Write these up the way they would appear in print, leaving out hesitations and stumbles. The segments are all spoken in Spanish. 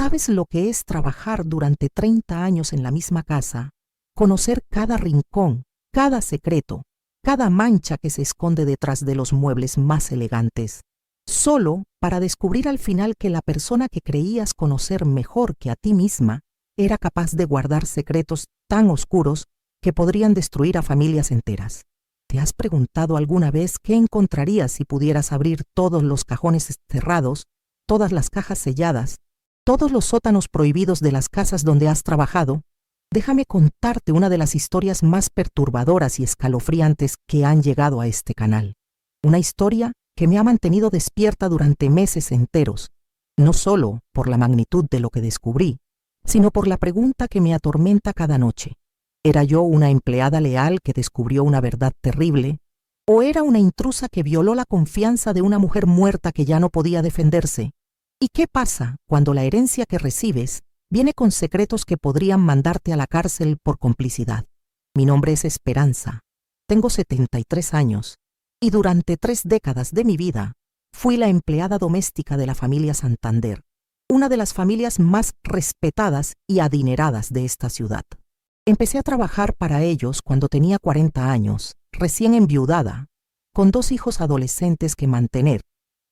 ¿Sabes lo que es trabajar durante 30 años en la misma casa? Conocer cada rincón, cada secreto, cada mancha que se esconde detrás de los muebles más elegantes, solo para descubrir al final que la persona que creías conocer mejor que a ti misma era capaz de guardar secretos tan oscuros que podrían destruir a familias enteras. ¿Te has preguntado alguna vez qué encontrarías si pudieras abrir todos los cajones cerrados, todas las cajas selladas, todos los sótanos prohibidos de las casas donde has trabajado? Déjame contarte una de las historias más perturbadoras y escalofriantes que han llegado a este canal. Una historia que me ha mantenido despierta durante meses enteros, no solo por la magnitud de lo que descubrí, sino por la pregunta que me atormenta cada noche. ¿Era yo una empleada leal que descubrió una verdad terrible? ¿O era una intrusa que violó la confianza de una mujer muerta que ya no podía defenderse? ¿Y qué pasa cuando la herencia que recibes viene con secretos que podrían mandarte a la cárcel por complicidad? Mi nombre es Esperanza. Tengo 73 años y durante 3 décadas de mi vida fui la empleada doméstica de la familia Santander, una de las familias más respetadas y adineradas de esta ciudad. Empecé a trabajar para ellos cuando tenía 40 años, recién enviudada, con 2 hijos adolescentes que mantener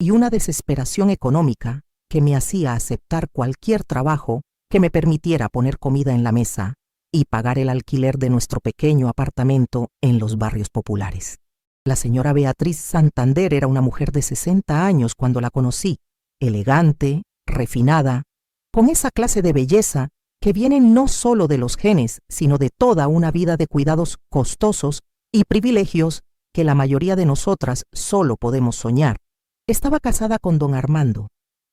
y una desesperación económica que me hacía aceptar cualquier trabajo que me permitiera poner comida en la mesa y pagar el alquiler de nuestro pequeño apartamento en los barrios populares. La señora Beatriz Santander era una mujer de 60 años cuando la conocí, elegante, refinada, con esa clase de belleza que viene no solo de los genes, sino de toda una vida de cuidados costosos y privilegios que la mayoría de nosotras solo podemos soñar. Estaba casada con don Armando,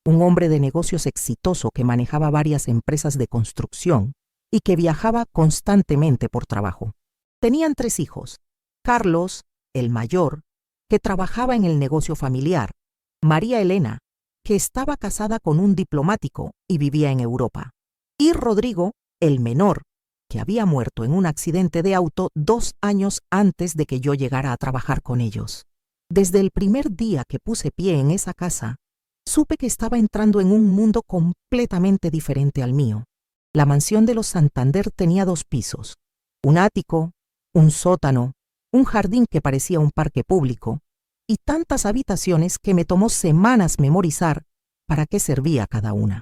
un hombre de negocios exitoso que manejaba varias empresas de construcción y que viajaba constantemente por trabajo. Tenían 3 hijos: Carlos, el mayor, que trabajaba en el negocio familiar; María Elena, que estaba casada con un diplomático y vivía en Europa; y Rodrigo, el menor, que había muerto en un accidente de auto 2 años antes de que yo llegara a trabajar con ellos. Desde el primer día que puse pie en esa casa, supe que estaba entrando en un mundo completamente diferente al mío. La mansión de los Santander tenía 2 pisos, un ático, un sótano, un jardín que parecía un parque público, y tantas habitaciones que me tomó semanas memorizar para qué servía cada una.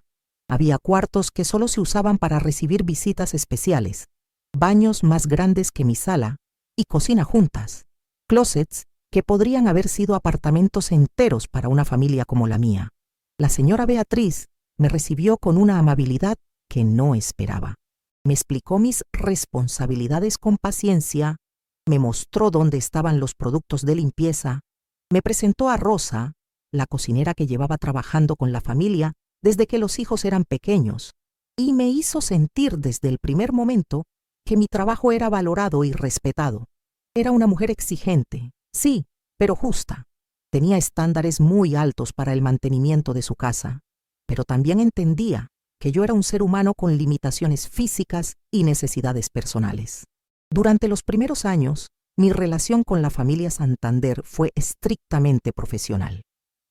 Había cuartos que solo se usaban para recibir visitas especiales, baños más grandes que mi sala y cocina juntas, closets que podrían haber sido apartamentos enteros para una familia como la mía. La señora Beatriz me recibió con una amabilidad que no esperaba. Me explicó mis responsabilidades con paciencia, me mostró dónde estaban los productos de limpieza, me presentó a Rosa, la cocinera que llevaba trabajando con la familia desde que los hijos eran pequeños, y me hizo sentir desde el primer momento que mi trabajo era valorado y respetado. Era una mujer exigente, sí, pero justa. Tenía estándares muy altos para el mantenimiento de su casa, pero también entendía que yo era un ser humano con limitaciones físicas y necesidades personales. Durante los primeros años, mi relación con la familia Santander fue estrictamente profesional.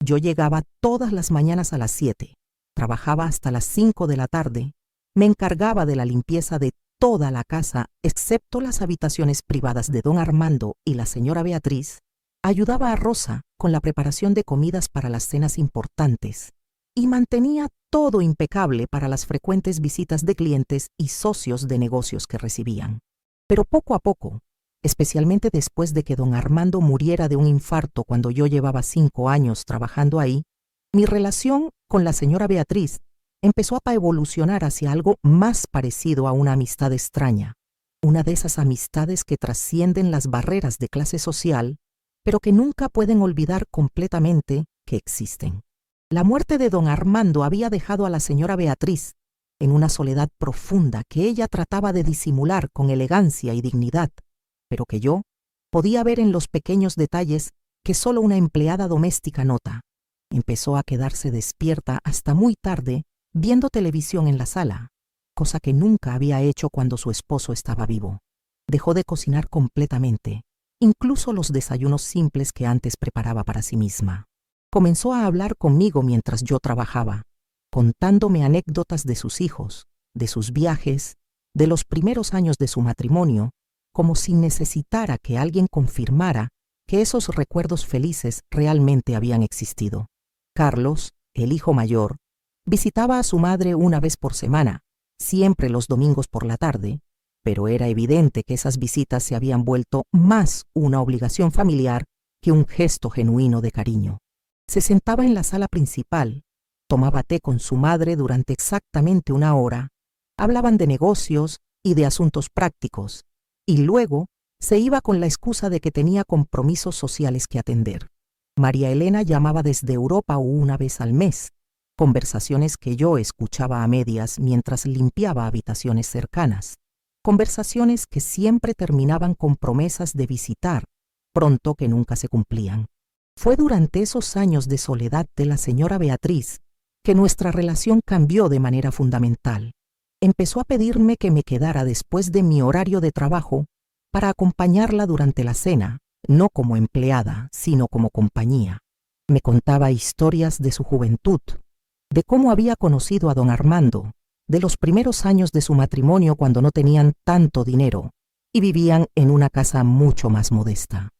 Yo llegaba todas las mañanas a las 7, trabajaba hasta las 5 de la tarde, me encargaba de la limpieza de toda la casa, excepto las habitaciones privadas de don Armando y la señora Beatriz, ayudaba a Rosa con la preparación de comidas para las cenas importantes y mantenía todo impecable para las frecuentes visitas de clientes y socios de negocios que recibían. Pero poco a poco, especialmente después de que don Armando muriera de un infarto cuando yo llevaba 5 años trabajando ahí, mi relación con la señora Beatriz empezó a evolucionar hacia algo más parecido a una amistad extraña, una de esas amistades que trascienden las barreras de clase social, pero que nunca pueden olvidar completamente que existen. La muerte de don Armando había dejado a la señora Beatriz en una soledad profunda que ella trataba de disimular con elegancia y dignidad, pero que yo podía ver en los pequeños detalles que solo una empleada doméstica nota. Empezó a quedarse despierta hasta muy tarde viendo televisión en la sala, cosa que nunca había hecho cuando su esposo estaba vivo. Dejó de cocinar completamente, incluso los desayunos simples que antes preparaba para sí misma. Comenzó a hablar conmigo mientras yo trabajaba, contándome anécdotas de sus hijos, de sus viajes, de los primeros años de su matrimonio, como si necesitara que alguien confirmara que esos recuerdos felices realmente habían existido. Carlos, el hijo mayor, visitaba a su madre una vez por semana, siempre los domingos por la tarde, pero era evidente que esas visitas se habían vuelto más una obligación familiar que un gesto genuino de cariño. Se sentaba en la sala principal, tomaba té con su madre durante exactamente una hora, hablaban de negocios y de asuntos prácticos, y luego se iba con la excusa de que tenía compromisos sociales que atender. María Elena llamaba desde Europa una vez al mes, conversaciones que yo escuchaba a medias mientras limpiaba habitaciones cercanas, conversaciones que siempre terminaban con promesas de visitar, pronto que nunca se cumplían. Fue durante esos años de soledad de la señora Beatriz que nuestra relación cambió de manera fundamental. Empezó a pedirme que me quedara después de mi horario de trabajo para acompañarla durante la cena, no como empleada, sino como compañía. Me contaba historias de su juventud, de cómo había conocido a don Armando, de los primeros años de su matrimonio cuando no tenían tanto dinero y vivían en una casa mucho más modesta.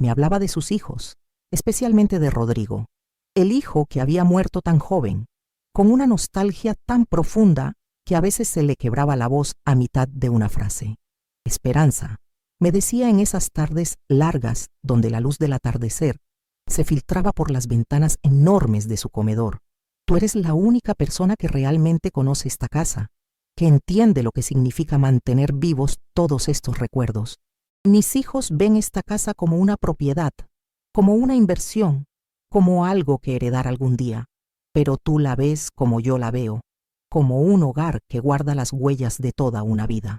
Me hablaba de sus hijos, especialmente de Rodrigo, el hijo que había muerto tan joven, con una nostalgia tan profunda que a veces se le quebraba la voz a mitad de una frase. Esperanza, me decía en esas tardes largas donde la luz del atardecer se filtraba por las ventanas enormes de su comedor. Tú eres la única persona que realmente conoce esta casa, que entiende lo que significa mantener vivos todos estos recuerdos. Mis hijos ven esta casa como una propiedad, como una inversión, como algo que heredar algún día, pero tú la ves como yo la veo, como un hogar que guarda las huellas de toda una vida.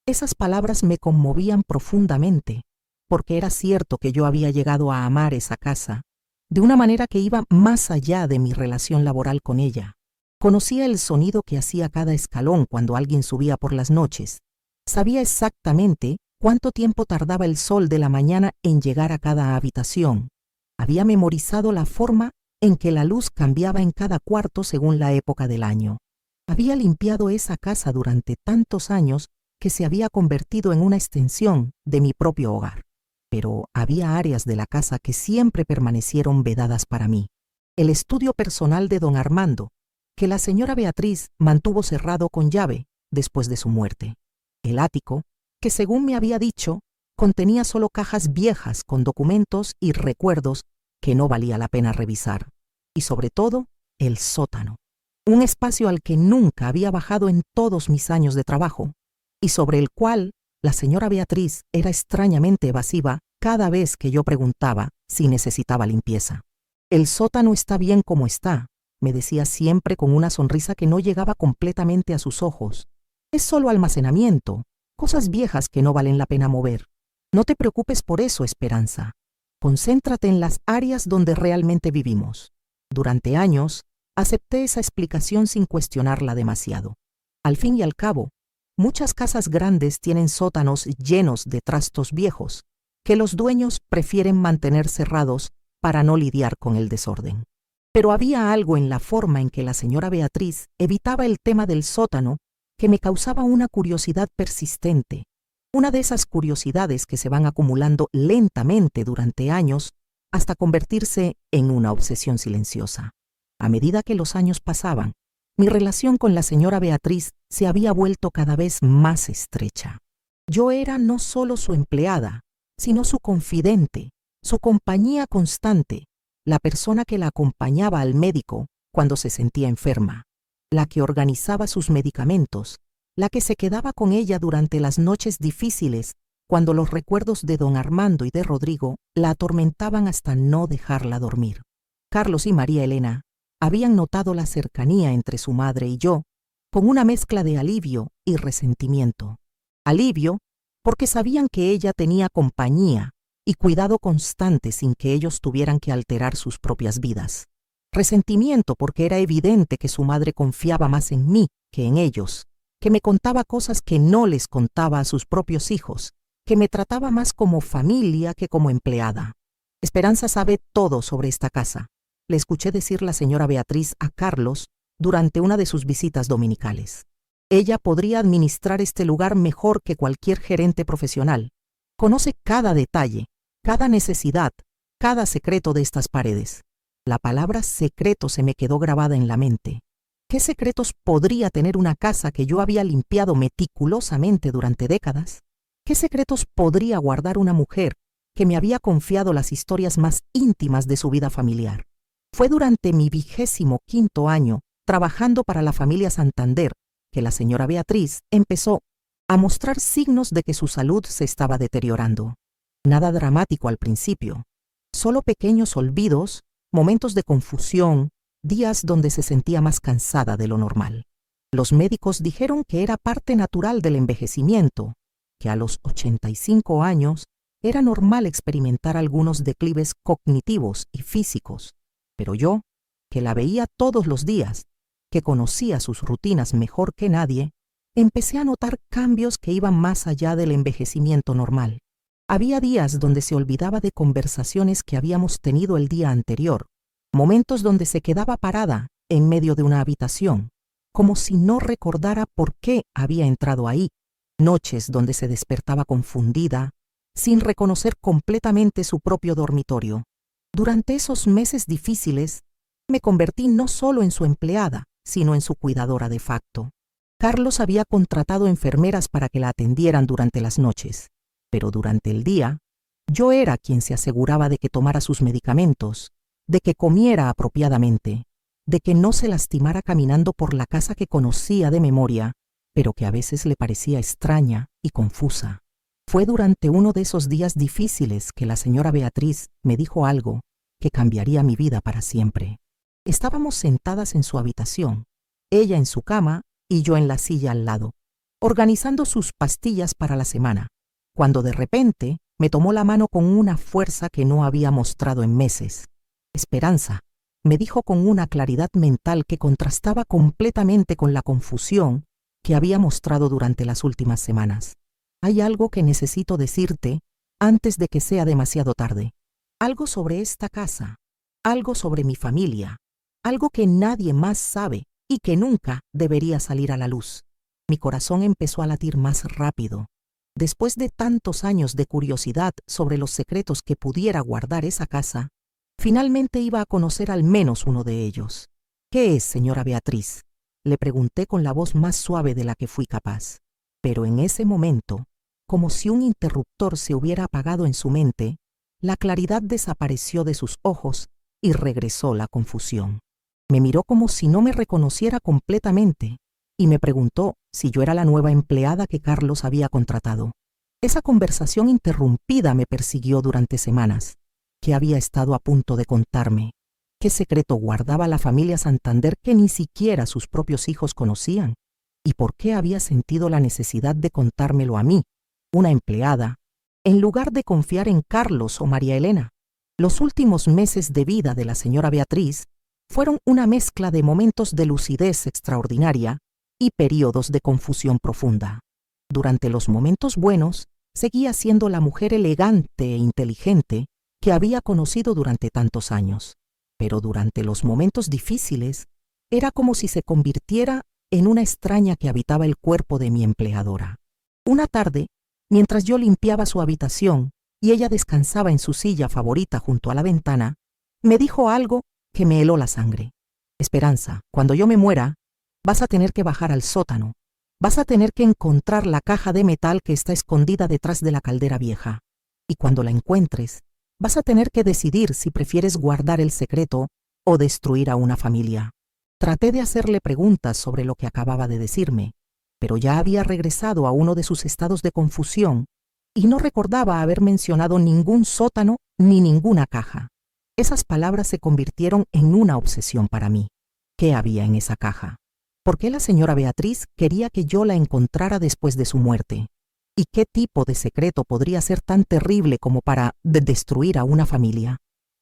Esas palabras me conmovían profundamente, porque era cierto que yo había llegado a amar esa casa, de una manera que iba más allá de mi relación laboral con ella. Conocía el sonido que hacía cada escalón cuando alguien subía por las noches. Sabía exactamente cuánto tiempo tardaba el sol de la mañana en llegar a cada habitación. Había memorizado la forma en que la luz cambiaba en cada cuarto según la época del año. Había limpiado esa casa durante tantos años que se había convertido en una extensión de mi propio hogar. Pero había áreas de la casa que siempre permanecieron vedadas para mí. El estudio personal de don Armando, que la señora Beatriz mantuvo cerrado con llave después de su muerte. El ático, que según me había dicho, contenía solo cajas viejas con documentos y recuerdos que no valía la pena revisar. Y sobre todo, el sótano. Un espacio al que nunca había bajado en todos mis años de trabajo, y sobre el cual la señora Beatriz era extrañamente evasiva cada vez que yo preguntaba si necesitaba limpieza. El sótano está bien como está, me decía siempre con una sonrisa que no llegaba completamente a sus ojos. Es solo almacenamiento, cosas viejas que no valen la pena mover. No te preocupes por eso, Esperanza. Concéntrate en las áreas donde realmente vivimos. Durante años, acepté esa explicación sin cuestionarla demasiado. Al fin y al cabo, muchas casas grandes tienen sótanos llenos de trastos viejos, que los dueños prefieren mantener cerrados para no lidiar con el desorden. Pero había algo en la forma en que la señora Beatriz evitaba el tema del sótano que me causaba una curiosidad persistente, una de esas curiosidades que se van acumulando lentamente durante años hasta convertirse en una obsesión silenciosa. A medida que los años pasaban, mi relación con la señora Beatriz se había vuelto cada vez más estrecha. Yo era no solo su empleada, sino su confidente, su compañía constante, la persona que la acompañaba al médico cuando se sentía enferma, la que organizaba sus medicamentos, la que se quedaba con ella durante las noches difíciles cuando los recuerdos de don Armando y de Rodrigo la atormentaban hasta no dejarla dormir. Carlos y María Elena habían notado la cercanía entre su madre y yo, con una mezcla de alivio y resentimiento. Alivio porque sabían que ella tenía compañía y cuidado constante sin que ellos tuvieran que alterar sus propias vidas. Resentimiento porque era evidente que su madre confiaba más en mí que en ellos, que me contaba cosas que no les contaba a sus propios hijos, que me trataba más como familia que como empleada. Esperanza sabe todo sobre esta casa, le escuché decir la señora Beatriz a Carlos durante una de sus visitas dominicales. Ella podría administrar este lugar mejor que cualquier gerente profesional. Conoce cada detalle, cada necesidad, cada secreto de estas paredes. La palabra secreto se me quedó grabada en la mente. ¿Qué secretos podría tener una casa que yo había limpiado meticulosamente durante décadas? ¿Qué secretos podría guardar una mujer que me había confiado las historias más íntimas de su vida familiar? Fue durante mi 25º año, trabajando para la familia Santander, que la señora Beatriz empezó a mostrar signos de que su salud se estaba deteriorando. Nada dramático al principio, solo pequeños olvidos, momentos de confusión, días donde se sentía más cansada de lo normal. Los médicos dijeron que era parte natural del envejecimiento, que a los 85 años era normal experimentar algunos declives cognitivos y físicos, pero yo, que la veía todos los días, que conocía sus rutinas mejor que nadie, empecé a notar cambios que iban más allá del envejecimiento normal. Había días donde se olvidaba de conversaciones que habíamos tenido el día anterior, momentos donde se quedaba parada en medio de una habitación, como si no recordara por qué había entrado ahí, noches donde se despertaba confundida, sin reconocer completamente su propio dormitorio. Durante esos meses difíciles, me convertí no solo en su empleada, sino en su cuidadora de facto. Carlos había contratado enfermeras para que la atendieran durante las noches, pero durante el día, yo era quien se aseguraba de que tomara sus medicamentos, de que comiera apropiadamente, de que no se lastimara caminando por la casa que conocía de memoria, pero que a veces le parecía extraña y confusa. Fue durante uno de esos días difíciles que la señora Beatriz me dijo algo que cambiaría mi vida para siempre. Estábamos sentadas en su habitación, ella en su cama y yo en la silla al lado, organizando sus pastillas para la semana, cuando de repente me tomó la mano con una fuerza que no había mostrado en meses. Esperanza, me dijo con una claridad mental que contrastaba completamente con la confusión que había mostrado durante las últimas semanas. Hay algo que necesito decirte antes de que sea demasiado tarde. Algo sobre esta casa, algo sobre mi familia, algo que nadie más sabe y que nunca debería salir a la luz. Mi corazón empezó a latir más rápido. Después de tantos años de curiosidad sobre los secretos que pudiera guardar esa casa, finalmente iba a conocer al menos uno de ellos. ¿Qué es, señora Beatriz?, le pregunté con la voz más suave de la que fui capaz. Pero en ese momento, como si un interruptor se hubiera apagado en su mente, la claridad desapareció de sus ojos y regresó la confusión. Me miró como si no me reconociera completamente y me preguntó si yo era la nueva empleada que Carlos había contratado. Esa conversación interrumpida me persiguió durante semanas. ¿Qué había estado a punto de contarme? ¿Qué secreto guardaba la familia Santander que ni siquiera sus propios hijos conocían? ¿Y por qué había sentido la necesidad de contármelo a mí, una empleada, en lugar de confiar en Carlos o María Elena? Los últimos meses de vida de la señora Beatriz fueron una mezcla de momentos de lucidez extraordinaria y períodos de confusión profunda. Durante los momentos buenos, seguía siendo la mujer elegante e inteligente que había conocido durante tantos años. Pero durante los momentos difíciles, era como si se convirtiera en una extraña que habitaba el cuerpo de mi empleadora. Una tarde, mientras yo limpiaba su habitación y ella descansaba en su silla favorita junto a la ventana, me dijo algo que me heló la sangre. Esperanza, cuando yo me muera, vas a tener que bajar al sótano. Vas a tener que encontrar la caja de metal que está escondida detrás de la caldera vieja. Y cuando la encuentres, vas a tener que decidir si prefieres guardar el secreto o destruir a una familia. Traté de hacerle preguntas sobre lo que acababa de decirme, pero ya había regresado a uno de sus estados de confusión y no recordaba haber mencionado ningún sótano ni ninguna caja. Esas palabras se convirtieron en una obsesión para mí. ¿Qué había en esa caja? ¿Por qué la señora Beatriz quería que yo la encontrara después de su muerte? ¿Y qué tipo de secreto podría ser tan terrible como para destruir a una familia?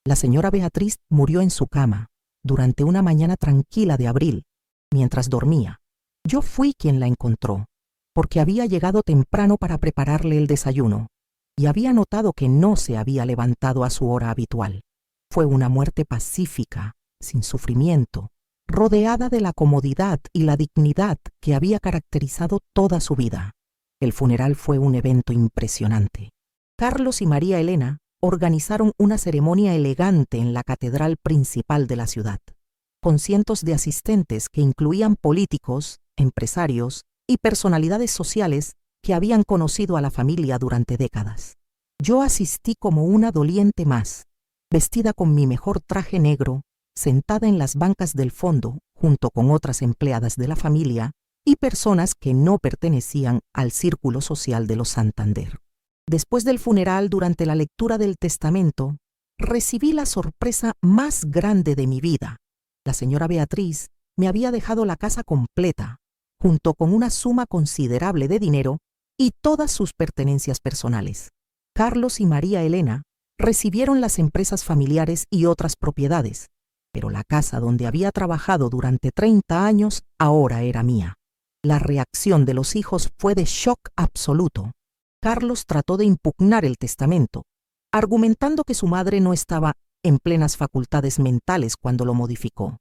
La señora Beatriz murió en su cama, durante una mañana tranquila de abril, mientras dormía. Yo fui quien la encontró, porque había llegado temprano para prepararle el desayuno, y había notado que no se había levantado a su hora habitual. Fue una muerte pacífica, sin sufrimiento, rodeada de la comodidad y la dignidad que había caracterizado toda su vida. El funeral fue un evento impresionante. Carlos y María Elena organizaron una ceremonia elegante en la catedral principal de la ciudad, con cientos de asistentes que incluían políticos, empresarios y personalidades sociales que habían conocido a la familia durante décadas. Yo asistí como una doliente más, vestida con mi mejor traje negro, sentada en las bancas del fondo, junto con otras empleadas de la familia y personas que no pertenecían al círculo social de los Santander. Después del funeral, durante la lectura del testamento, recibí la sorpresa más grande de mi vida. La señora Beatriz me había dejado la casa completa, junto con una suma considerable de dinero y todas sus pertenencias personales. Carlos y María Elena recibieron las empresas familiares y otras propiedades, pero la casa donde había trabajado durante 30 años ahora era mía. La reacción de los hijos fue de shock absoluto. Carlos trató de impugnar el testamento, argumentando que su madre no estaba en plenas facultades mentales cuando lo modificó.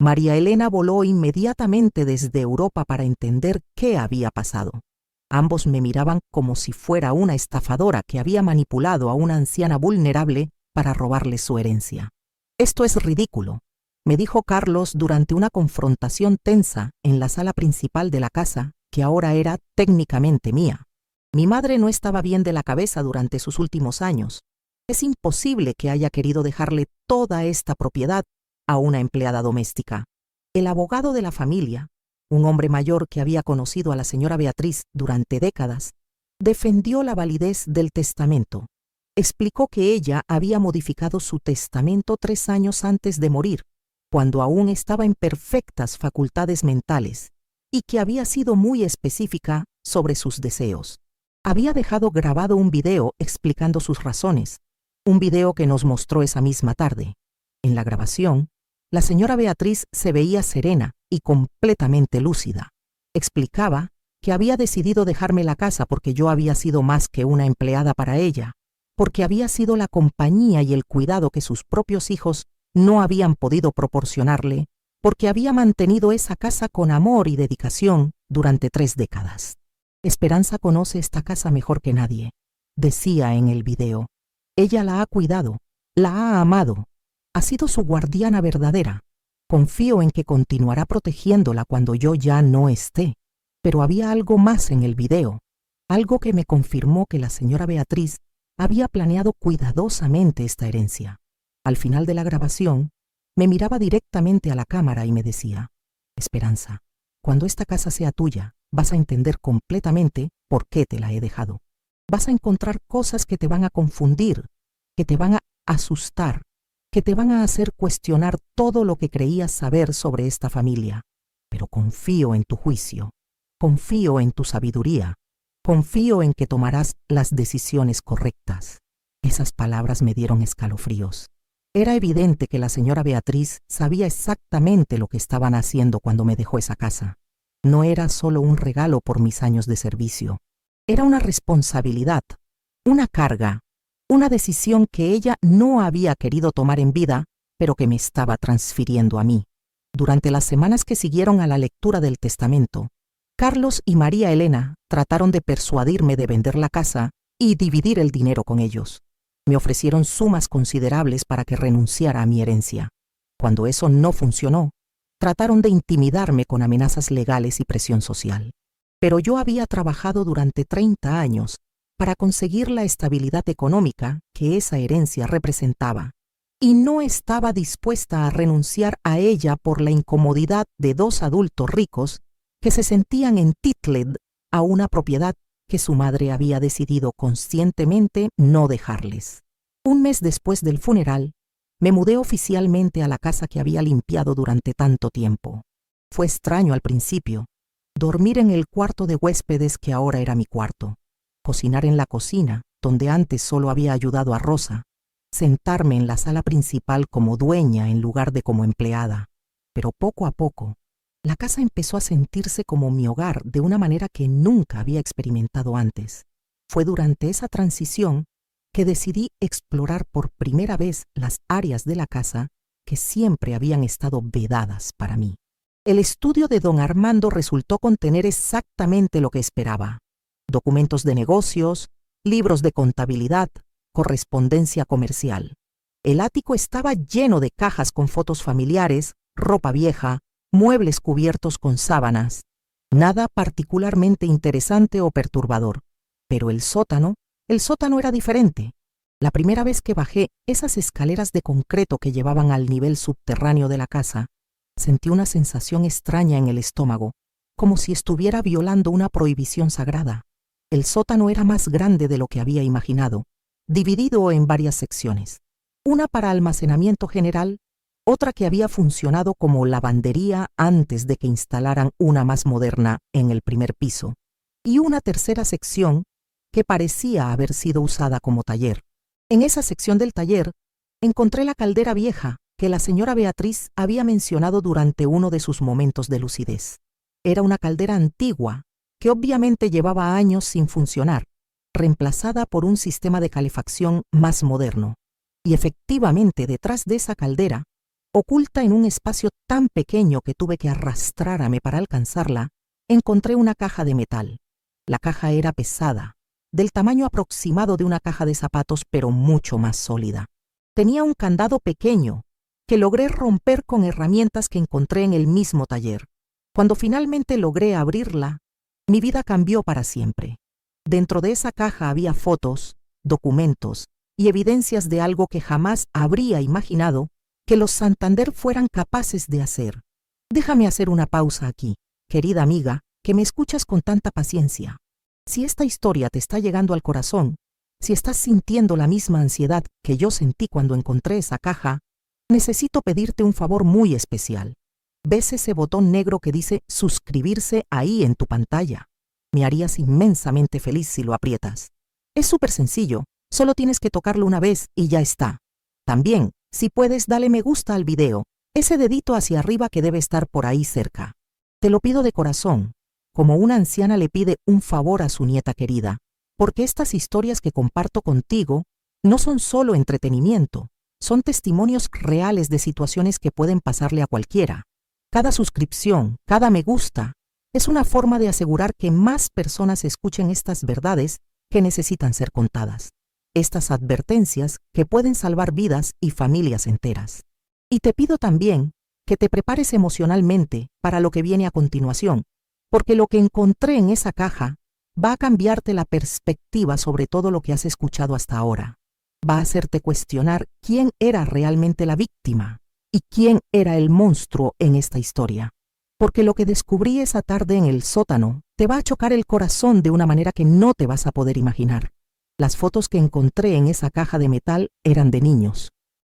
María Elena voló inmediatamente desde Europa para entender qué había pasado. Ambos me miraban como si fuera una estafadora que había manipulado a una anciana vulnerable para robarle su herencia. «Esto es ridículo», me dijo Carlos durante una confrontación tensa en la sala principal de la casa, que ahora era técnicamente mía. Mi madre no estaba bien de la cabeza durante sus últimos años. Es imposible que haya querido dejarle toda esta propiedad a una empleada doméstica. El abogado de la familia, un hombre mayor que había conocido a la señora Beatriz durante décadas, defendió la validez del testamento. Explicó que ella había modificado su testamento 3 años antes de morir, cuando aún estaba en perfectas facultades mentales, y que había sido muy específica sobre sus deseos. Había dejado grabado un video explicando sus razones, un video que nos mostró esa misma tarde. En la grabación, la señora Beatriz se veía serena y completamente lúcida. Explicaba que había decidido dejarme la casa porque yo había sido más que una empleada para ella, porque había sido la compañía y el cuidado que sus propios hijos no habían podido proporcionarle, porque había mantenido esa casa con amor y dedicación durante 3 décadas. Esperanza conoce esta casa mejor que nadie, decía en el video. Ella la ha cuidado, la ha amado, ha sido su guardiana verdadera. Confío en que continuará protegiéndola cuando yo ya no esté. Pero había algo más en el video, algo que me confirmó que la señora Beatriz había planeado cuidadosamente esta herencia. Al final de la grabación, me miraba directamente a la cámara y me decía: Esperanza, cuando esta casa sea tuya, vas a entender completamente por qué te la he dejado. Vas a encontrar cosas que te van a confundir, que te van a asustar, que te van a hacer cuestionar todo lo que creías saber sobre esta familia. Pero confío en tu juicio, confío en tu sabiduría, confío en que tomarás las decisiones correctas. Esas palabras me dieron escalofríos. Era evidente que la señora Beatriz sabía exactamente lo que estaban haciendo cuando me dejó esa casa. No era solo un regalo por mis años de servicio. Era una responsabilidad, una carga, una decisión que ella no había querido tomar en vida, pero que me estaba transfiriendo a mí. Durante las semanas que siguieron a la lectura del testamento, Carlos y María Elena trataron de persuadirme de vender la casa y dividir el dinero con ellos. Me ofrecieron sumas considerables para que renunciara a mi herencia. Cuando eso no funcionó, trataron de intimidarme con amenazas legales y presión social. Pero yo había trabajado durante 30 años para conseguir la estabilidad económica que esa herencia representaba, y no estaba dispuesta a renunciar a ella por la incomodidad de 2 adultos ricos que se sentían entitled a una propiedad que su madre había decidido conscientemente no dejarles. Un mes después del funeral, me mudé oficialmente a la casa que había limpiado durante tanto tiempo. Fue extraño al principio, dormir en el cuarto de huéspedes que ahora era mi cuarto, cocinar en la cocina, donde antes solo había ayudado a Rosa, sentarme en la sala principal como dueña en lugar de como empleada. Pero poco a poco, la casa empezó a sentirse como mi hogar de una manera que nunca había experimentado antes. Fue durante esa transición que decidí explorar por primera vez las áreas de la casa que siempre habían estado vedadas para mí. El estudio de don Armando resultó contener exactamente lo que esperaba: documentos de negocios, libros de contabilidad, correspondencia comercial. El ático estaba lleno de cajas con fotos familiares, ropa vieja, muebles cubiertos con sábanas. Nada particularmente interesante o perturbador. Pero el sótano era diferente. La primera vez que bajé esas escaleras de concreto que llevaban al nivel subterráneo de la casa, sentí una sensación extraña en el estómago, como si estuviera violando una prohibición sagrada. El sótano era más grande de lo que había imaginado, dividido en varias secciones. Una para almacenamiento general, otra que había funcionado como lavandería antes de que instalaran una más moderna en el primer piso, y una tercera sección que parecía haber sido usada como taller. En esa sección del taller encontré la caldera vieja que la señora Beatriz había mencionado durante uno de sus momentos de lucidez. Era una caldera antigua que obviamente llevaba años sin funcionar, reemplazada por un sistema de calefacción más moderno. Y efectivamente, detrás de esa caldera, oculta en un espacio tan pequeño que tuve que arrastrarme para alcanzarla, encontré una caja de metal. La caja era pesada, del tamaño aproximado de una caja de zapatos, pero mucho más sólida. Tenía un candado pequeño que logré romper con herramientas que encontré en el mismo taller. Cuando finalmente logré abrirla, mi vida cambió para siempre. Dentro de esa caja había fotos, documentos y evidencias de algo que jamás habría imaginado que los Santander fueran capaces de hacer. Déjame hacer una pausa aquí, querida amiga, que me escuchas con tanta paciencia. Si esta historia te está llegando al corazón, si estás sintiendo la misma ansiedad que yo sentí cuando encontré esa caja, necesito pedirte un favor muy especial. ¿Ves ese botón negro que dice suscribirse ahí en tu pantalla? Me harías inmensamente feliz si lo aprietas. Es súper sencillo, solo tienes que tocarlo una vez y ya está. También, si puedes, dale me gusta al video, ese dedito hacia arriba que debe estar por ahí cerca. Te lo pido de corazón, como una anciana le pide un favor a su nieta querida, porque estas historias que comparto contigo no son solo entretenimiento, son testimonios reales de situaciones que pueden pasarle a cualquiera. Cada suscripción, cada me gusta, es una forma de asegurar que más personas escuchen estas verdades que necesitan ser contadas. Estas advertencias que pueden salvar vidas y familias enteras. Y te pido también que te prepares emocionalmente para lo que viene a continuación, porque lo que encontré en esa caja va a cambiarte la perspectiva sobre todo lo que has escuchado hasta ahora. Va a hacerte cuestionar quién era realmente la víctima y quién era el monstruo en esta historia. Porque lo que descubrí esa tarde en el sótano te va a chocar el corazón de una manera que no te vas a poder imaginar. Las fotos que encontré en esa caja de metal eran de niños.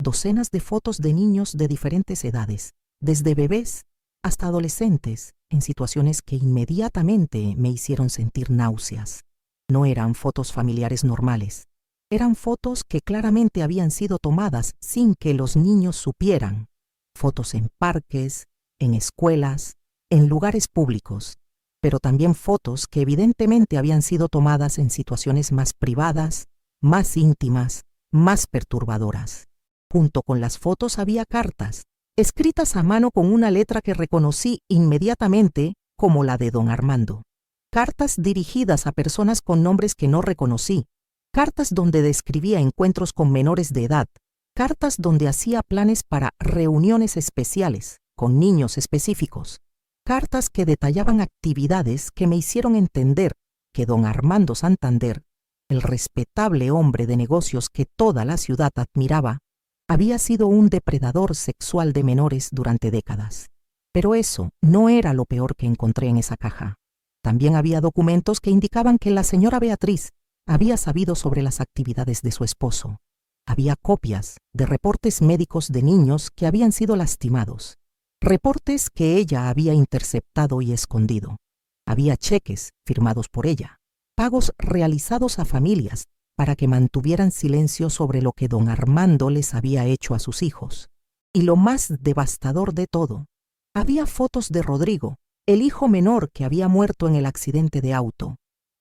Docenas de fotos de niños de diferentes edades, desde bebés hasta adolescentes, en situaciones que inmediatamente me hicieron sentir náuseas. No eran fotos familiares normales. Eran fotos que claramente habían sido tomadas sin que los niños supieran. Fotos en parques, en escuelas, en lugares públicos, pero también fotos que evidentemente habían sido tomadas en situaciones más privadas, más íntimas, más perturbadoras. Junto con las fotos había cartas, escritas a mano con una letra que reconocí inmediatamente como la de don Armando. Cartas dirigidas a personas con nombres que no reconocí, cartas donde describía encuentros con menores de edad, cartas donde hacía planes para reuniones especiales con niños específicos, cartas que detallaban actividades que me hicieron entender que don Armando Santander, el respetable hombre de negocios que toda la ciudad admiraba, había sido un depredador sexual de menores durante décadas. Pero eso no era lo peor que encontré en esa caja. También había documentos que indicaban que la señora Beatriz había sabido sobre las actividades de su esposo. Había copias de reportes médicos de niños que habían sido lastimados, reportes que ella había interceptado y escondido. Había cheques firmados por ella, pagos realizados a familias para que mantuvieran silencio sobre lo que don Armando les había hecho a sus hijos. Y lo más devastador de todo, había fotos de Rodrigo, el hijo menor que había muerto en el accidente de auto.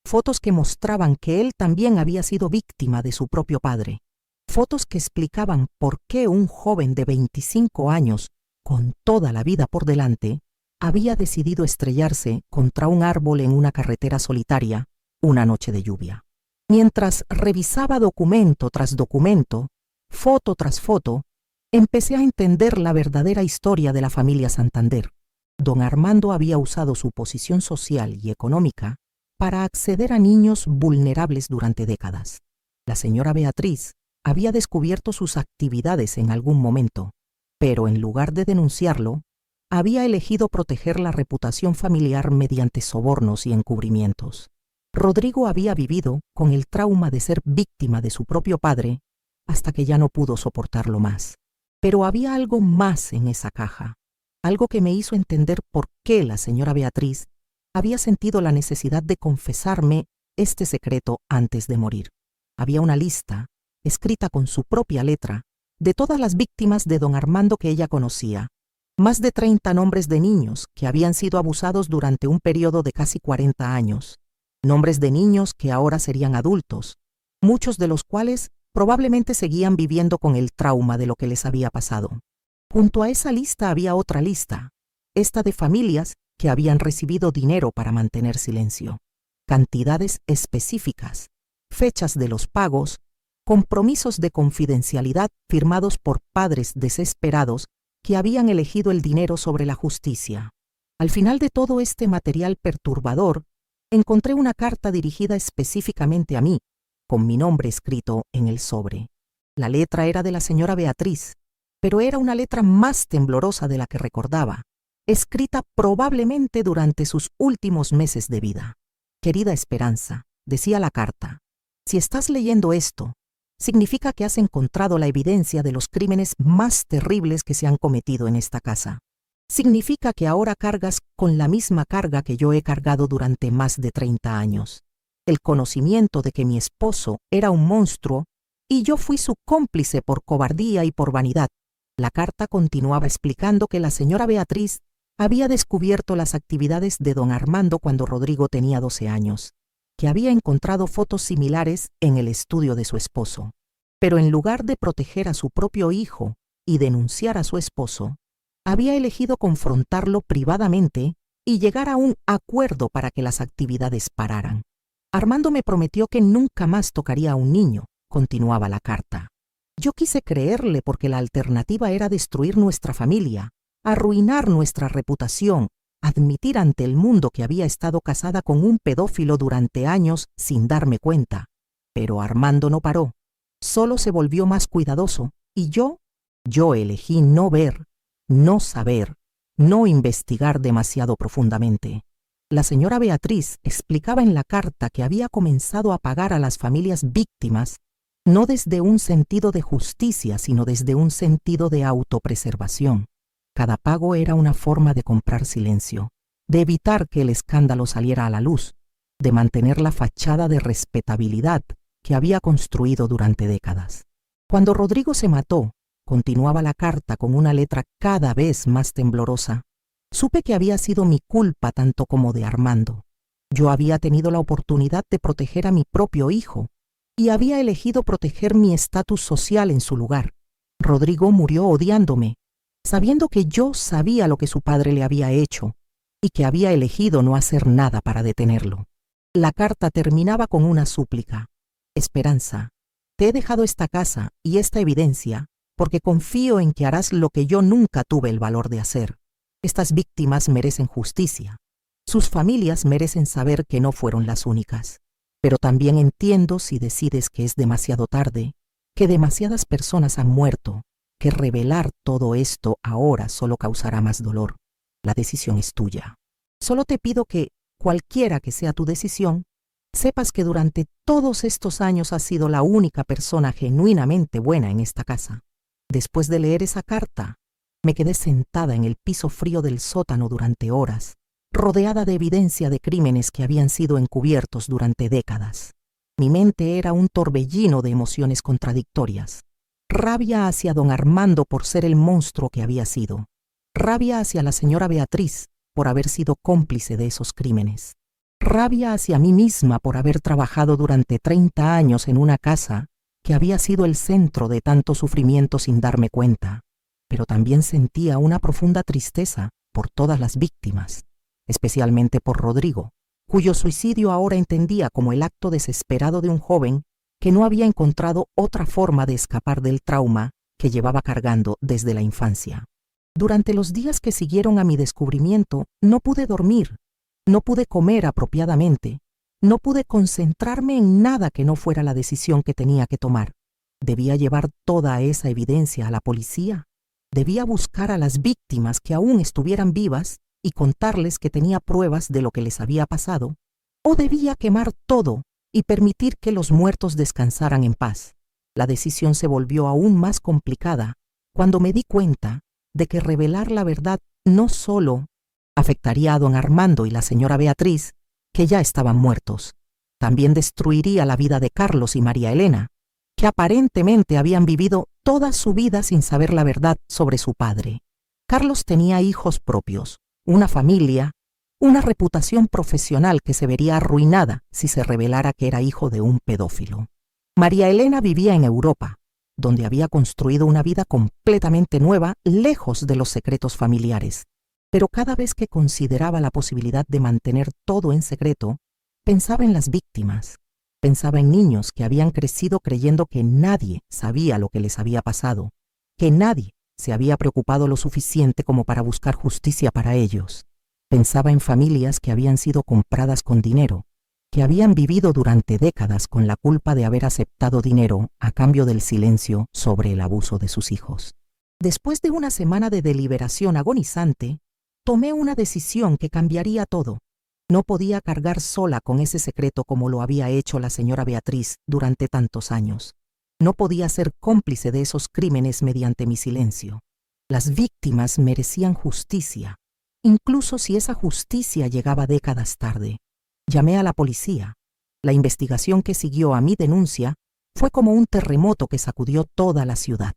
Fotos que mostraban que él también había sido víctima de su propio padre. Fotos que explicaban por qué un joven de 25 años, con toda la vida por delante, había decidido estrellarse contra un árbol en una carretera solitaria una noche de lluvia. Mientras revisaba documento tras documento, foto tras foto, empecé a entender la verdadera historia de la familia Santander. Don Armando había usado su posición social y económica para acceder a niños vulnerables durante décadas. La señora Beatriz había descubierto sus actividades en algún momento, pero en lugar de denunciarlo, había elegido proteger la reputación familiar mediante sobornos y encubrimientos. Rodrigo había vivido con el trauma de ser víctima de su propio padre hasta que ya no pudo soportarlo más. Pero había algo más en esa caja, algo que me hizo entender por qué la señora Beatriz había sentido la necesidad de confesarme este secreto antes de morir. Había una lista, escrita con su propia letra, de todas las víctimas de don Armando que ella conocía. Más de 30 nombres de niños que habían sido abusados durante un periodo de casi 40 años. Nombres de niños que ahora serían adultos, muchos de los cuales probablemente seguían viviendo con el trauma de lo que les había pasado. Junto a esa lista había otra lista, esta de familias que habían recibido dinero para mantener silencio. Cantidades específicas, fechas de los pagos, compromisos de confidencialidad firmados por padres desesperados que habían elegido el dinero sobre la justicia. Al final de todo este material perturbador, encontré una carta dirigida específicamente a mí, con mi nombre escrito en el sobre. La letra era de la señora Beatriz, pero era una letra más temblorosa de la que recordaba, escrita probablemente durante sus últimos meses de vida. Querida Esperanza, decía la carta, si estás leyendo esto, significa que has encontrado la evidencia de los crímenes más terribles que se han cometido en esta casa. Significa que ahora cargas con la misma carga que yo he cargado durante más de 30 años. El conocimiento de que mi esposo era un monstruo y yo fui su cómplice por cobardía y por vanidad. La carta continuaba explicando que la señora Beatriz había descubierto las actividades de don Armando cuando Rodrigo tenía 12 años, que había encontrado fotos similares en el estudio de su esposo. Pero en lugar de proteger a su propio hijo y denunciar a su esposo, había elegido confrontarlo privadamente y llegar a un acuerdo para que las actividades pararan. Armando me prometió que nunca más tocaría a un niño, continuaba la carta. Yo quise creerle porque la alternativa era destruir nuestra familia, arruinar nuestra reputación, admitir ante el mundo que había estado casada con un pedófilo durante años sin darme cuenta. Pero Armando no paró, solo se volvió más cuidadoso y yo elegí no ver, no saber, no investigar demasiado profundamente. La señora Beatriz explicaba en la carta que había comenzado a pagar a las familias víctimas no desde un sentido de justicia, sino desde un sentido de autopreservación. Cada pago era una forma de comprar silencio, de evitar que el escándalo saliera a la luz, de mantener la fachada de respetabilidad que había construido durante décadas. Cuando Rodrigo se mató, continuaba la carta con una letra cada vez más temblorosa, supe que había sido mi culpa tanto como de Armando. Yo había tenido la oportunidad de proteger a mi propio hijo y había elegido proteger mi estatus social en su lugar. Rodrigo murió odiándome, sabiendo que yo sabía lo que su padre le había hecho y que había elegido no hacer nada para detenerlo. La carta terminaba con una súplica. Esperanza, te he dejado esta casa y esta evidencia porque confío en que harás lo que yo nunca tuve el valor de hacer. Estas víctimas merecen justicia. Sus familias merecen saber que no fueron las únicas. Pero también entiendo si decides que es demasiado tarde, que demasiadas personas han muerto, que revelar todo esto ahora solo causará más dolor. La decisión es tuya. Solo te pido que, cualquiera que sea tu decisión, sepas que durante todos estos años has sido la única persona genuinamente buena en esta casa. Después de leer esa carta, me quedé sentada en el piso frío del sótano durante horas, rodeada de evidencia de crímenes que habían sido encubiertos durante décadas. Mi mente era un torbellino de emociones contradictorias. Rabia hacia don Armando por ser el monstruo que había sido. Rabia hacia la señora Beatriz por haber sido cómplice de esos crímenes. Rabia hacia mí misma por haber trabajado durante 30 años en una casa que había sido el centro de tanto sufrimiento sin darme cuenta. Pero también sentía una profunda tristeza por todas las víctimas, especialmente por Rodrigo, cuyo suicidio ahora entendía como el acto desesperado de un joven que no había encontrado otra forma de escapar del trauma que llevaba cargando desde la infancia. Durante los días que siguieron a mi descubrimiento, no pude dormir, no pude comer apropiadamente, no pude concentrarme en nada que no fuera la decisión que tenía que tomar. ¿Debía llevar toda esa evidencia a la policía? ¿Debía buscar a las víctimas que aún estuvieran vivas y contarles que tenía pruebas de lo que les había pasado? ¿O debía quemar todo y permitir que los muertos descansaran en paz? La decisión se volvió aún más complicada cuando me di cuenta de que revelar la verdad no solo afectaría a don Armando y la señora Beatriz, que ya estaban muertos, también destruiría la vida de Carlos y María Elena, que aparentemente habían vivido toda su vida sin saber la verdad sobre su padre. Carlos tenía hijos propios, una familia, una reputación profesional que se vería arruinada si se revelara que era hijo de un pedófilo. María Elena vivía en Europa, donde había construido una vida completamente nueva, lejos de los secretos familiares. Pero cada vez que consideraba la posibilidad de mantener todo en secreto, pensaba en las víctimas. Pensaba en niños que habían crecido creyendo que nadie sabía lo que les había pasado, que nadie se había preocupado lo suficiente como para buscar justicia para ellos. Pensaba en familias que habían sido compradas con dinero, que habían vivido durante décadas con la culpa de haber aceptado dinero a cambio del silencio sobre el abuso de sus hijos. Después de una semana de deliberación agonizante, tomé una decisión que cambiaría todo. No podía cargar sola con ese secreto como lo había hecho la señora Beatriz durante tantos años. No podía ser cómplice de esos crímenes mediante mi silencio. Las víctimas merecían justicia, incluso si esa justicia llegaba décadas tarde. Llamé a la policía. La investigación que siguió a mi denuncia fue como un terremoto que sacudió toda la ciudad.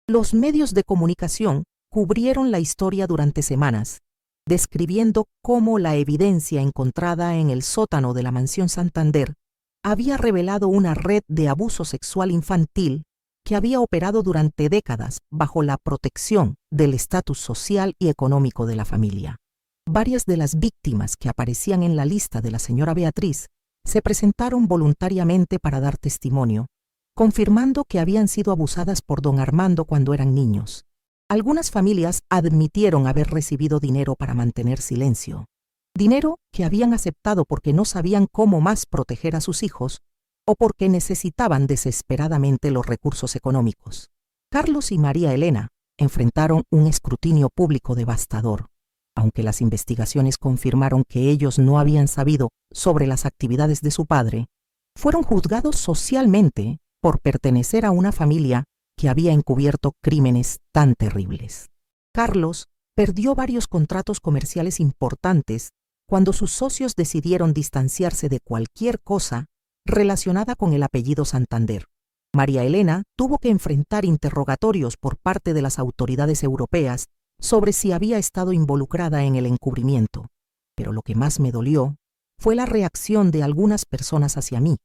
Los medios de comunicación cubrieron la historia durante semanas, describiendo cómo la evidencia encontrada en el sótano de la Mansión Santander había revelado una red de abuso sexual infantil que había operado durante décadas bajo la protección del estatus social y económico de la familia. Varias de las víctimas que aparecían en la lista de la señora Beatriz se presentaron voluntariamente para dar testimonio, confirmando que habían sido abusadas por don Armando cuando eran niños. Algunas familias admitieron haber recibido dinero para mantener silencio, dinero que habían aceptado porque no sabían cómo más proteger a sus hijos o porque necesitaban desesperadamente los recursos económicos. Carlos y María Elena enfrentaron un escrutinio público devastador. Aunque las investigaciones confirmaron que ellos no habían sabido sobre las actividades de su padre, fueron juzgados socialmente por pertenecer a una familia que había encubierto crímenes tan terribles. Carlos perdió varios contratos comerciales importantes cuando sus socios decidieron distanciarse de cualquier cosa relacionada con el apellido Santander. María Elena tuvo que enfrentar interrogatorios por parte de las autoridades europeas sobre si había estado involucrada en el encubrimiento, pero lo que más me dolió fue la reacción de algunas personas hacia mí.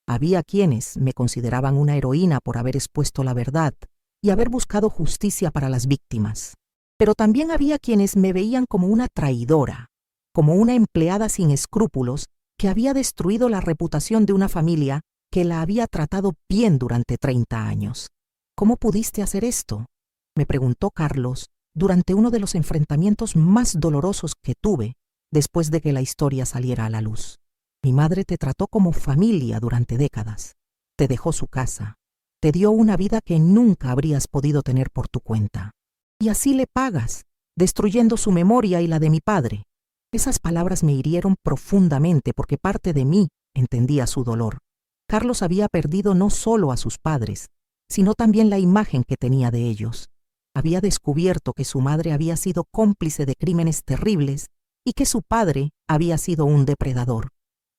Había quienes me consideraban una heroína por haber expuesto la verdad y haber buscado justicia para las víctimas, pero también había quienes me veían como una traidora, como una empleada sin escrúpulos que había destruido la reputación de una familia que la había tratado bien durante 30 años. ¿Cómo pudiste hacer esto?, me preguntó Carlos durante uno de los enfrentamientos más dolorosos que tuve después de que la historia saliera a la luz. Mi madre te trató como familia durante décadas. Te dejó su casa. Te dio una vida que nunca habrías podido tener por tu cuenta. Y así le pagas, destruyendo su memoria y la de mi padre. Esas palabras me hirieron profundamente porque parte de mí entendía su dolor. Carlos había perdido no solo a sus padres, sino también la imagen que tenía de ellos. Había descubierto que su madre había sido cómplice de crímenes terribles y que su padre había sido un depredador.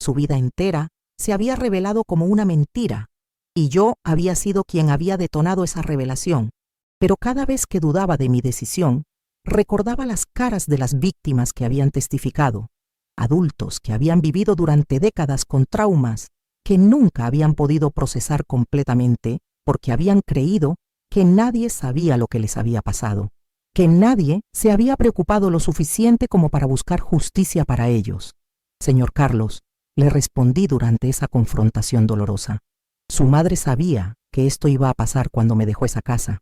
Su vida entera se había revelado como una mentira, y yo había sido quien había detonado esa revelación. Pero cada vez que dudaba de mi decisión, recordaba las caras de las víctimas que habían testificado, adultos que habían vivido durante décadas con traumas que nunca habían podido procesar completamente porque habían creído que nadie sabía lo que les había pasado. que nadie se había preocupado lo suficiente como para buscar justicia para ellos. Señor Carlos, le respondí durante esa confrontación dolorosa. Su madre sabía que esto iba a pasar cuando me dejó esa casa.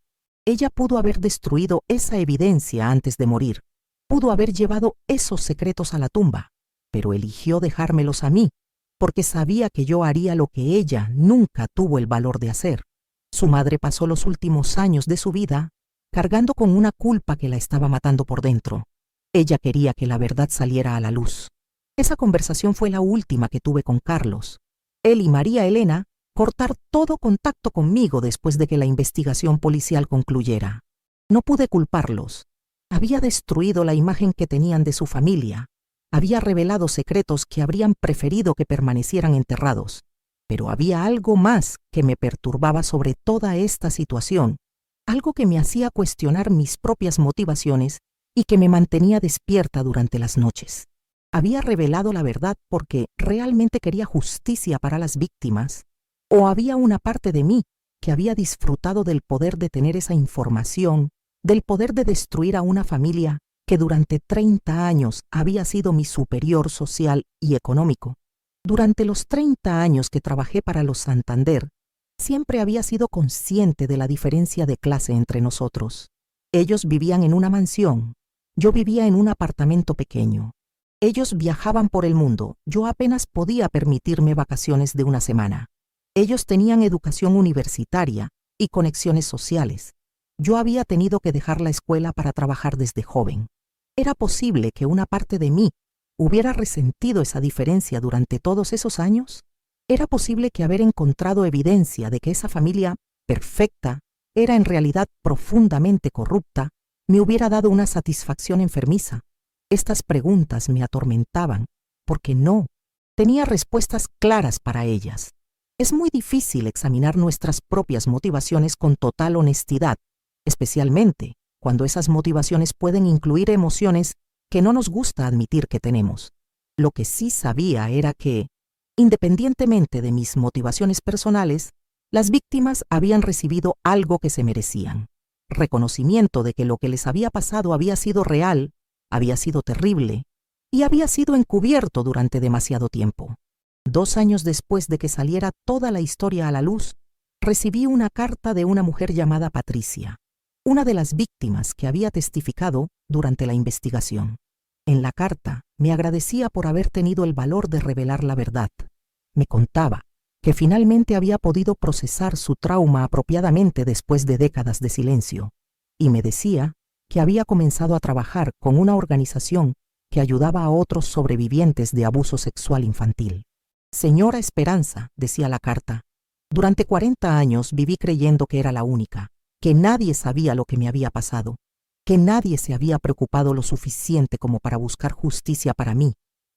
Ella pudo haber destruido esa evidencia antes de morir, pudo haber llevado esos secretos a la tumba, pero eligió dejármelos a mí, porque sabía que yo haría lo que ella nunca tuvo el valor de hacer. Su madre pasó los últimos años de su vida cargando con una culpa que la estaba matando por dentro. Ella quería que la verdad saliera a la luz. Esa conversación fue la última que tuve con Carlos. Él y María Elena cortar todo contacto conmigo después de que la investigación policial concluyera. No pude culparlos. Había destruido la imagen que tenían de su familia. Había revelado secretos que habrían preferido que permanecieran enterrados. Pero había algo más que me perturbaba sobre toda esta situación, algo que me hacía cuestionar mis propias motivaciones y que me mantenía despierta durante las noches. ¿Había revelado la verdad porque realmente quería justicia para las víctimas? ¿O había una parte de mí que había disfrutado del poder de tener esa información, del poder de destruir a una familia que durante 30 años había sido mi superior social y económico? Durante los 30 años que trabajé para los Santander, siempre había sido consciente de la diferencia de clase entre nosotros. Ellos vivían en una mansión, yo vivía en un apartamento pequeño. Ellos viajaban por el mundo, yo apenas podía permitirme vacaciones de una semana. Ellos tenían educación universitaria y conexiones sociales. Yo había tenido que dejar la escuela para trabajar desde joven. ¿Era posible que una parte de mí hubiera resentido esa diferencia durante todos esos años? ¿Era posible que haber encontrado evidencia de que esa familia perfecta era en realidad profundamente corrupta me hubiera dado una satisfacción enfermiza? Estas preguntas me atormentaban porque no tenía respuestas claras para ellas. Es muy difícil examinar nuestras propias motivaciones con total honestidad, especialmente cuando esas motivaciones pueden incluir emociones que no nos gusta admitir que tenemos. Lo que sí sabía era que, independientemente de mis motivaciones personales, las víctimas habían recibido algo que se merecían. Reconocimiento de que lo que les había pasado había sido real, había sido terrible y había sido encubierto durante demasiado tiempo. 2 años después de que saliera toda la historia a la luz, recibí una carta de una mujer llamada Patricia, una de las víctimas que había testificado durante la investigación. En la carta me agradecía por haber tenido el valor de revelar la verdad. Me contaba que finalmente había podido procesar su trauma apropiadamente después de décadas de silencio, y me decía que había comenzado a trabajar con una organización que ayudaba a otros sobrevivientes de abuso sexual infantil. Señora Esperanza, decía la carta, durante 40 años viví creyendo que era la única, que nadie sabía lo que me había pasado, que nadie se había preocupado lo suficiente como para buscar justicia para mí,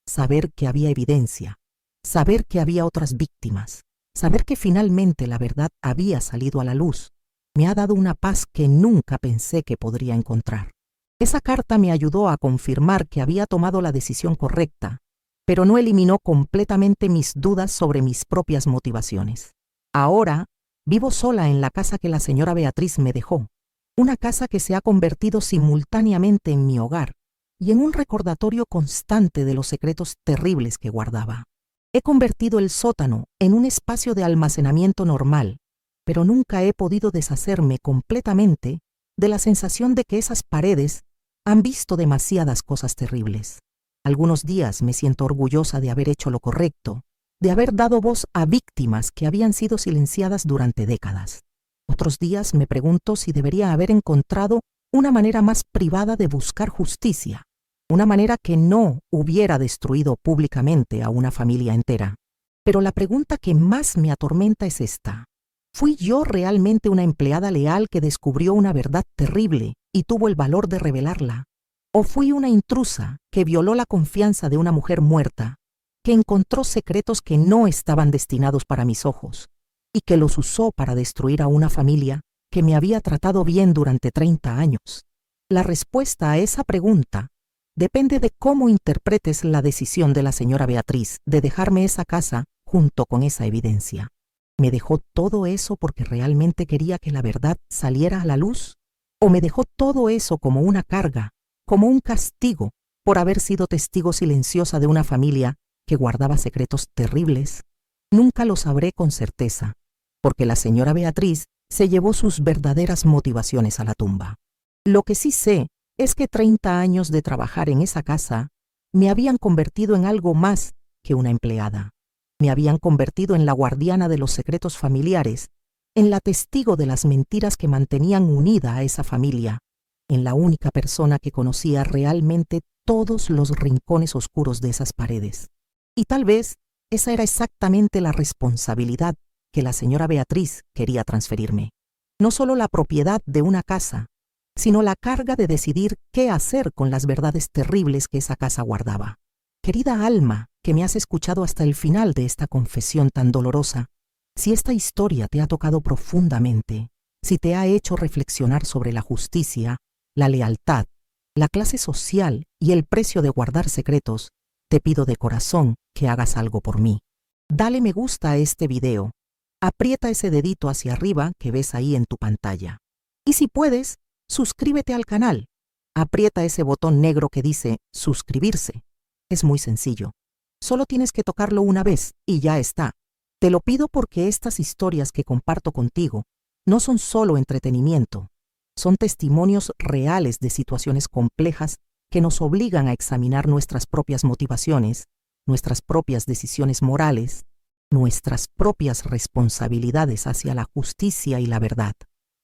saber que había evidencia, saber que había otras víctimas, saber que finalmente la verdad había salido a la luz, me ha dado una paz que nunca pensé que podría encontrar. Esa carta me ayudó a confirmar que había tomado la decisión correcta, pero no eliminó completamente mis dudas sobre mis propias motivaciones. Ahora vivo sola en la casa que la señora Beatriz me dejó, una casa que se ha convertido simultáneamente en mi hogar y en un recordatorio constante de los secretos terribles que guardaba. He convertido el sótano en un espacio de almacenamiento normal, pero nunca he podido deshacerme completamente de la sensación de que esas paredes han visto demasiadas cosas terribles. Algunos días me siento orgullosa de haber hecho lo correcto, de haber dado voz a víctimas que habían sido silenciadas durante décadas. Otros días me pregunto si debería haber encontrado una manera más privada de buscar justicia, una manera que no hubiera destruido públicamente a una familia entera. Pero la pregunta que más me atormenta es esta: ¿fui yo realmente una empleada leal que descubrió una verdad terrible y tuvo el valor de revelarla? ¿O fui una intrusa que violó la confianza de una mujer muerta, que encontró secretos que no estaban destinados para mis ojos y que los usó para destruir a una familia que me había tratado bien durante 30 años? La respuesta a esa pregunta depende de cómo interpretes la decisión de la señora Beatriz de dejarme esa casa junto con esa evidencia. ¿Me dejó todo eso porque realmente quería que la verdad saliera a la luz? ¿O me dejó todo eso como una carga, como un castigo por haber sido testigo silenciosa de una familia que guardaba secretos terribles? Nunca lo sabré con certeza, porque la señora Beatriz se llevó sus verdaderas motivaciones a la tumba. Lo que sí sé es que 30 años de trabajar en esa casa me habían convertido en algo más que una empleada. Me habían convertido en la guardiana de los secretos familiares, en la testigo de las mentiras que mantenían unida a esa familia, en la única persona que conocía realmente todos los rincones oscuros de esas paredes. Y tal vez esa era exactamente la responsabilidad que la señora Beatriz quería transferirme. No solo la propiedad de una casa, sino la carga de decidir qué hacer con las verdades terribles que esa casa guardaba. Querida alma, que me has escuchado hasta el final de esta confesión tan dolorosa, si esta historia te ha tocado profundamente, si te ha hecho reflexionar sobre la justicia, la lealtad, la clase social y el precio de guardar secretos, te pido de corazón que hagas algo por mí. Dale me gusta a este video. Aprieta ese dedito hacia arriba que ves ahí en tu pantalla. Y si puedes, suscríbete al canal. Aprieta ese botón negro que dice suscribirse. Es muy sencillo. Solo tienes que tocarlo una vez y ya está. Te lo pido porque estas historias que comparto contigo no son solo entretenimiento. Son testimonios reales de situaciones complejas que nos obligan a examinar nuestras propias motivaciones, nuestras propias decisiones morales, nuestras propias responsabilidades hacia la justicia y la verdad.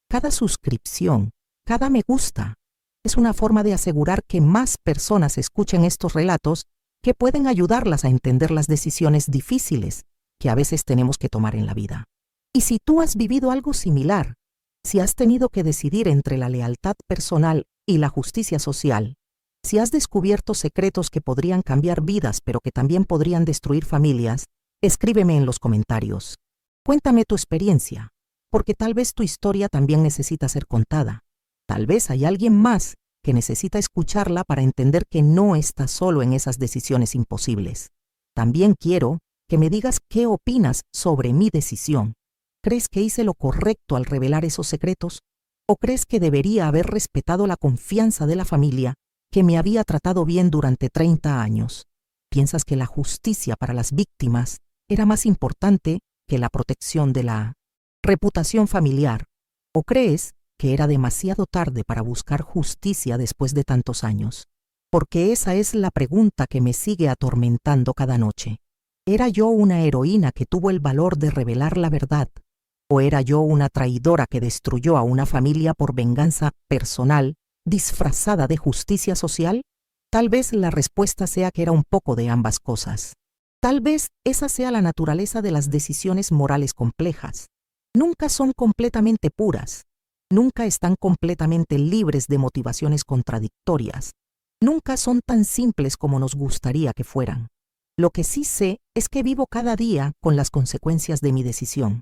Cada suscripción, cada me gusta, es una forma de asegurar que más personas escuchen estos relatos que pueden ayudarlas a entender las decisiones difíciles que a veces tenemos que tomar en la vida. Y si tú has vivido algo similar, si has tenido que decidir entre la lealtad personal y la justicia social, si has descubierto secretos que podrían cambiar vidas pero que también podrían destruir familias, escríbeme en los comentarios. Cuéntame tu experiencia, porque tal vez tu historia también necesita ser contada. Tal vez hay alguien más que necesita escucharla para entender que no estás solo en esas decisiones imposibles. También quiero que me digas qué opinas sobre mi decisión. ¿Crees que hice lo correcto al revelar esos secretos? ¿O crees que debería haber respetado la confianza de la familia que me había tratado bien durante 30 años? ¿Piensas que la justicia para las víctimas era más importante que la protección de la reputación familiar? ¿O crees que era demasiado tarde para buscar justicia después de tantos años? Porque esa es la pregunta que me sigue atormentando cada noche. ¿Era yo una heroína que tuvo el valor de revelar la verdad? ¿O era yo una traidora que destruyó a una familia por venganza personal, disfrazada de justicia social? Tal vez la respuesta sea que era un poco de ambas cosas. Tal vez esa sea la naturaleza de las decisiones morales complejas. Nunca son completamente puras. Nunca están completamente libres de motivaciones contradictorias. Nunca son tan simples como nos gustaría que fueran. Lo que sí sé es que vivo cada día con las consecuencias de mi decisión,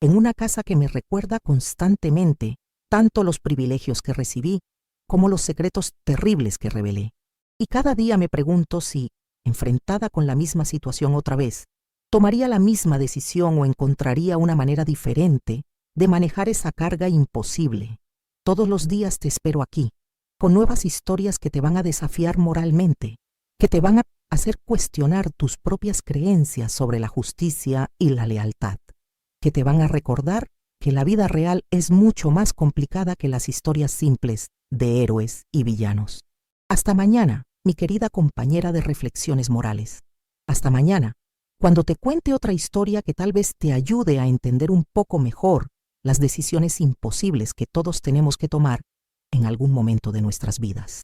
en una casa que me recuerda constantemente tanto los privilegios que recibí como los secretos terribles que revelé. Y cada día me pregunto si, enfrentada con la misma situación otra vez, tomaría la misma decisión o encontraría una manera diferente de manejar esa carga imposible. Todos los días te espero aquí, con nuevas historias que te van a desafiar moralmente, que te van a hacer cuestionar tus propias creencias sobre la justicia y la lealtad, que te van a recordar que la vida real es mucho más complicada que las historias simples de héroes y villanos. Hasta mañana, mi querida compañera de reflexiones morales. Hasta mañana, cuando te cuente otra historia que tal vez te ayude a entender un poco mejor las decisiones imposibles que todos tenemos que tomar en algún momento de nuestras vidas.